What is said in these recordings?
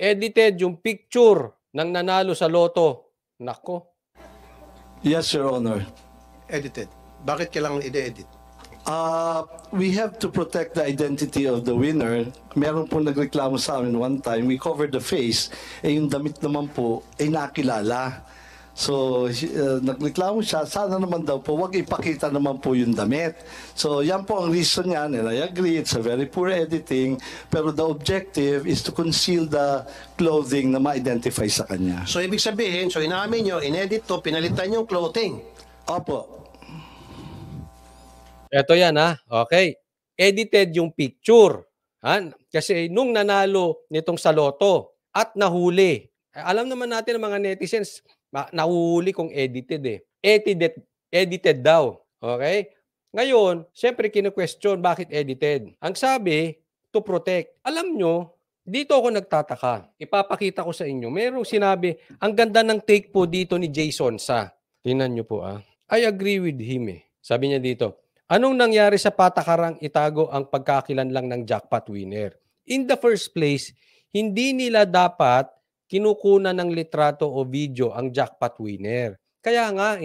edited yung picture ng nanalo sa loto. Nako. Yes, Your Honor. Edited. Bakit kailangan i-edit? We have to protect the identity of the winner. Meron po nagreklamo sa amin one time, we covered the face, yung damit naman po ay nakilala. So, nagreklamo siya, sana naman daw po, wag ipakita naman po yung damit. So, yan po ang reason niyan, and I agree, it's a very poor editing, pero the objective is to conceal the clothing na ma-identify sa kanya. So, ibig sabihin, so inamin nyo, inedit to, pinalitan yung clothing. Opo. Ito yan ha. Okay. Edited yung picture. Ha? Kasi nung nanalo nitong sa loto at nahuli. Alam naman natin ng mga netizens, nahuhuli kung edited eh. Edited daw. Okay? Ngayon, syempre kinu-question bakit edited. Ang sabi, to protect. Alam nyo, dito ako nagtataka. Ipapakita ko sa inyo. Merong sinabi, ang ganda ng take po dito ni Jason sa. Tingnan nyo po I agree with him eh. Sabi niya dito, anong nangyari sa patakarang itago ang pagkakilanlang ng jackpot winner? In the first place, hindi nila dapat kinukunan ng litrato o video ang jackpot winner. Kaya nga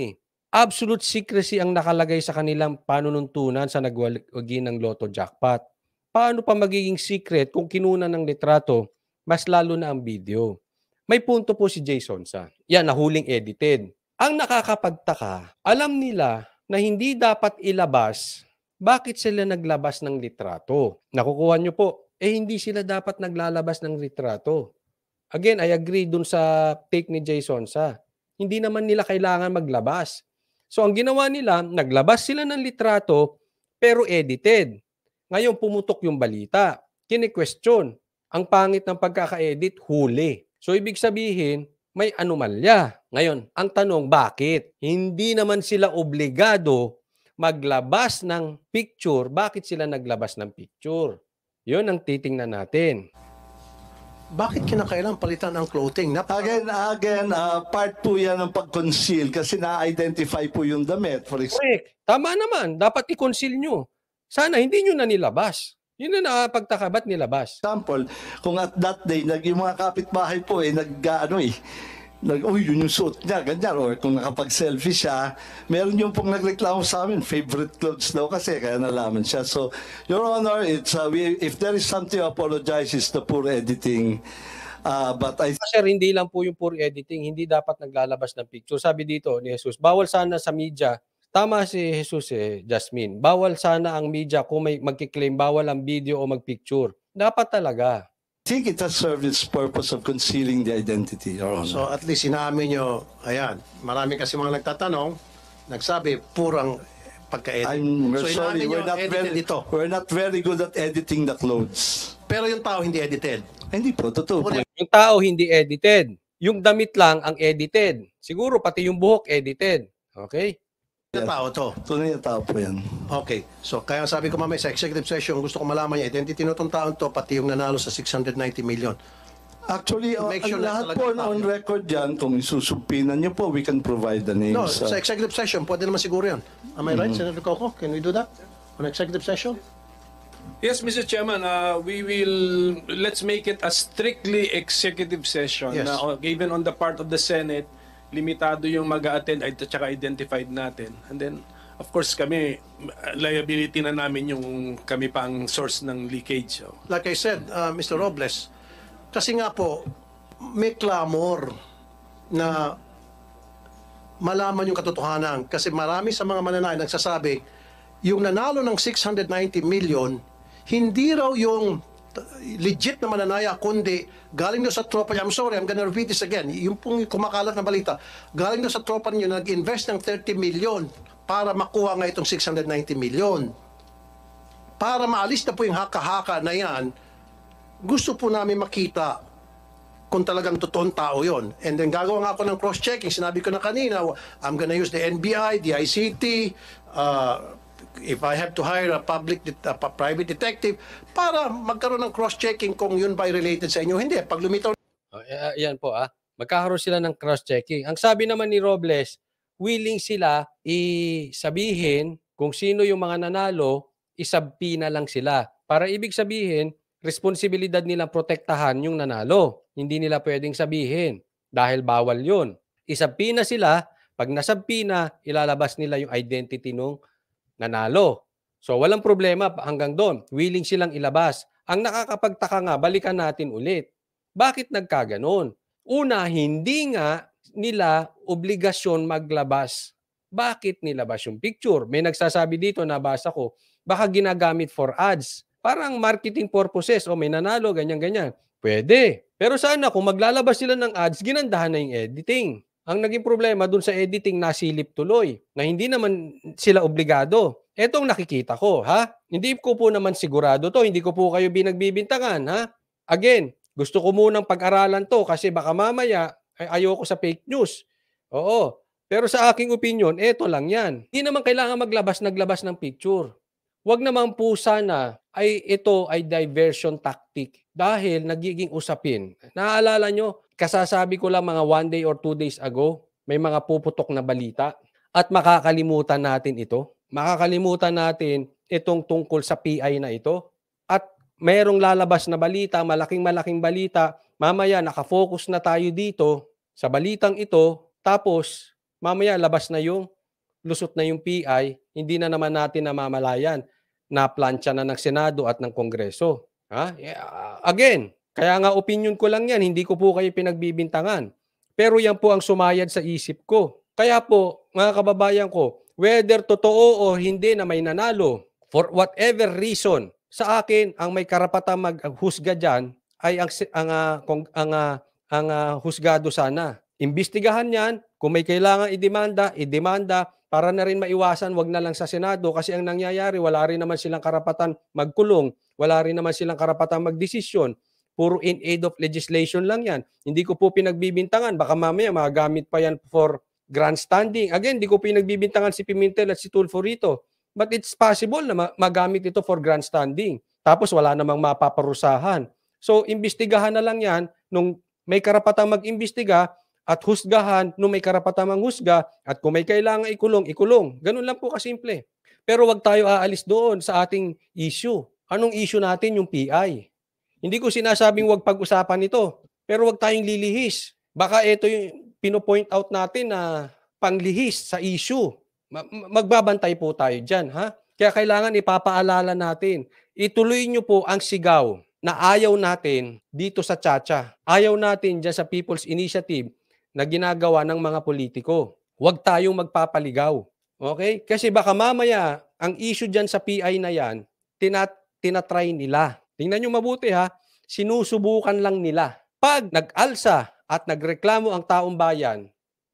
absolute secrecy ang nakalagay sa kanilang panununtunan sa nagwagi ng Lotto jackpot. Paano pa magiging secret kung kinunan ng litrato, mas lalo na ang video? May punto po si Jason sa. Yan, nahuling edited. Ang nakakapagtaka, alam nila na hindi dapat ilabas, bakit sila naglabas ng litrato? Nakukuha nyo po, hindi sila dapat naglalabas ng litrato. Again, I agree dun sa take ni Jason sa. Hindi naman nila kailangan maglabas. So ang ginawa nila, naglabas sila ng litrato pero edited. Ngayon pumutok yung balita. Kini-question. Ang pangit ng pagkaka-edit, huli. So ibig sabihin, may anomalya. Ngayon, ang tanong, bakit? Hindi naman sila obligado maglabas ng picture. Bakit sila naglabas ng picture? Yun ang titingnan natin. Bakit kinakailangan palitan ang clothing? Again, part po yan ng pag-conceal kasi na-identify po yung damit. For Correct. Tama naman. Dapat i-conceal nyo. Sana hindi nyo na nilabas. Yun na nakapagtaka, ba't nilabas? Example, kung at that day, yung mga kapitbahay po yun yung suot niya, ganyan. Or kung nakapag-selfie siya, meron yung pong nagreklamo sa amin, favorite clothes daw kasi, kaya nalaman siya. So, Your Honor, if there is something to apologize, it's the poor editing. But Sir, hindi lang po yung poor editing, hindi dapat naglalabas ng picture. Sabi dito ni Jesus, bawal sana sa media. Tama si Jesus Jasmine. Bawal sana ang media kung may magkiklaim, bawal ang video o magpicture. Dapat talaga. I think it has served its purpose of concealing the identity, Your Honor. So at least inamin nyo, ayan, marami kasi mga nagtatanong, nagsabi, purang pagka-edit. So sorry, we're not very good at editing the clothes. Pero yung tao hindi edited. Hindi po, totoo po. Yung tao hindi edited. Yung damit lang ang edited. Siguro pati yung buhok edited. Okay? Yung tao to. Tunay na tao po yan. Okay. So kaya sabi ko mamaya sa executive session, gusto ko malaman niya, identity nitong taon to, pati yung nanalo sa 690 million. Actually, Make sure lahat na po on record yan, kung isusumpinan niyo po, we can provide the names. No, sa executive session, pwede naman siguro yan. Am I right, Senator Coco? Can we do that? On executive session? Yes, Mr. Chairman, let's make it a strictly executive session. Yes. Even on the part of the Senate, limitado yung mag-a-attend at saka identified natin. And then, of course, kami, liability na namin yung kami pang source ng leakage. So. Like I said, Mr. Robles, kasi nga po, may clamor na malaman yung katotohanan. Kasi marami sa mga mananayan nagsasabi, yung nanalo ng 690 million, hindi raw yung legit na mananaya, kundi galing daw sa tropa niya. I'm sorry, I'm gonna repeat this again. Yung pong kumakalat na balita, galing daw sa tropa niyo nag-invest ng 30 million para makuha nga itong 690 million. Para maalis na po yung haka-haka na yan, gusto po namin makita kung talagang totoong tao yon. And then gagawa nga ako ng cross-checking. Sinabi ko na kanina, I'm gonna use the NBI, the ICT, if I have to hire a private detective para magkaroon ng cross-checking kung yun ba related sa inyo. Hindi, pag lumitaw. Yan po magkakaroon sila ng cross-checking. Ang sabi naman ni Robles, willing sila isabihin kung sino yung mga nanalo, isabpina lang sila. Para ibig sabihin, responsibilidad nilang protektahan yung nanalo. Hindi nila pwedeng sabihin dahil bawal yun. Isabpina sila, pag nasabpina, ilalabas nila yung identity nung nanalo. So walang problema hanggang doon. Willing silang ilabas. Ang nakakapagtaka nga, balikan natin ulit. Bakit nagkaganon? Una, hindi nga nila obligasyon maglabas. Bakit nilabas yung picture? May nagsasabi dito, nabasa ko, baka ginagamit for ads. Parang marketing purposes. O may nanalo, ganyan-ganyan. Pwede. Pero sana kung maglalabas sila ng ads, ginandahan na yung editing. Ang naging problema dun sa editing, nasilip tuloy, na hindi naman sila obligado. Etong nakikita ko, ha? Hindi ko po naman sigurado to, hindi ko po kayo binagbibintangan, ha? Again, gusto ko munang pag-aralan to kasi baka mamaya ayoko sa fake news. Oo. Pero sa aking opinion, eto lang yan. Hindi naman kailangan naglabas ng picture. Wag naman po sana ay ito ay diversion tactic dahil nagiging usapin. Naaalala nyo, kasasabi ko lang mga 1 day or 2 days ago, may mga puputok na balita at makakalimutan natin ito. Makakalimutan natin itong tungkol sa PI na ito. At mayroong lalabas na balita, malaking balita, mamaya nakafocus na tayo dito sa balitang ito, tapos mamaya labas na yung lusot na yung PI, hindi na naman natin namamalayan na plancha na ng Senado at ng Kongreso. Again, kaya nga opinion ko lang yan, hindi ko po kayo pinagbibintangan. Pero yan po ang sumayad sa isip ko. Kaya po, mga kababayan ko, whether totoo o hindi na may nanalo, for whatever reason, sa akin, ang may karapatang maghusga dyan ay ang husgado sana. Imbestigahan yan, kung may kailangan idemanda, para na rin maiwasan, wag na lang sa Senado kasi ang nangyayari, wala rin naman silang karapatan magkulong, wala rin naman silang karapatan magdesisyon. Puro in aid of legislation lang yan. Hindi ko po pinagbibintangan, baka mamaya magamit pa yan for grandstanding. Again, hindi ko pinagbibintangan si Pimentel at si Tulfo rito. But it's possible na magamit ito for grandstanding. Tapos wala namang mapaparusahan. So, imbestigahan na lang yan nung may karapatang mag-imbestiga at husgahan nung may karapatang manghusga at kung may kailangan ikulong. Ganun lang po kasimple. Pero wag tayo aalis doon sa ating issue. Anong issue natin? Yung PI. Hindi ko sinasabing wag pag-usapan ito, pero wag tayong lilihis. Baka ito yung pino-point out natin na panglihis sa issue. Magbabantay po tayo dyan, ha? Kaya kailangan ipapaalala natin. Ituloy nyo po ang sigaw na ayaw natin dito sa Chacha. Ayaw natin dyan sa People's Initiative na ginagawa ng mga politiko. Huwag tayong magpapaligaw. Okay? Kasi baka mamaya, ang issue dyan sa PI na yan, tinatry nila. Tingnan nyo mabuti ha, sinusubukan lang nila. Pag nag-alsa at nagreklamo ang taong bayan,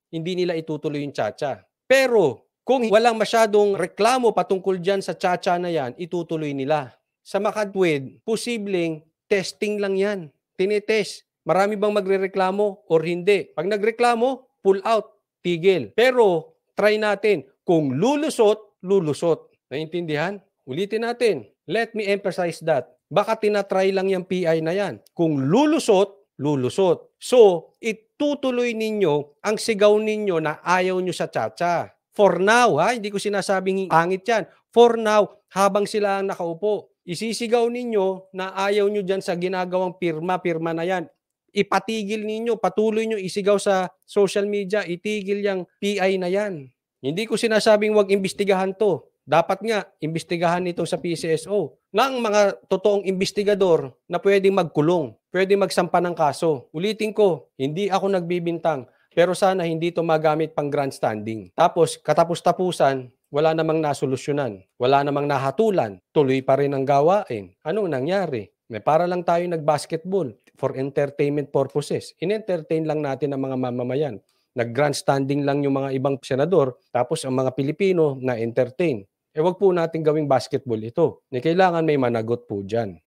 hindi nila itutuloy yung Chacha. Pero kung walang masyadong reklamo patungkol dyan sa Chacha na yan, itutuloy nila. Sa Makatwid, posibleng testing lang yan. Tinitest. Marami bang magrereklamo or hindi? Pag nagreklamo, pull out, tigil. Pero try natin. Kung lulusot, lulusot. Naintindihan? Ulitin natin. Let me emphasize that. Baka tinatry lang yung PI na yan. Kung lulusot, lulusot. So, itutuloy ninyo ang sigaw ninyo na ayaw nyo sa Chacha. For now, ha? Hindi ko sinasabing pangit yan. For now, habang sila ang nakaupo, isisigaw ninyo na ayaw nyo dyan sa ginagawang pirma na yan. Ipatigil ninyo, patuloy nyo isigaw sa social media, itigil yung PI na yan. Hindi ko sinasabing wag imbestigahan to. Dapat nga, imbestigahan ito sa PCSO ng mga totoong investigador na pwedeng magkulong, pwedeng magsampa ng kaso. Ulitin ko, hindi ako nagbibintang, pero sana hindi ito magamit pang grandstanding. Tapos, katapos-tapusan, wala namang nasolusyonan, wala namang nahatulan, tuloy pa rin ang gawain. Anong nangyari? Para lang tayo nag-basketball for entertainment purposes. In-entertain lang natin ang mga mamamayan. Nag-grandstanding lang yung mga ibang senador, tapos ang mga Pilipino na entertain. Wag po natin gawing basketball ito. Kailangan may managot po dyan.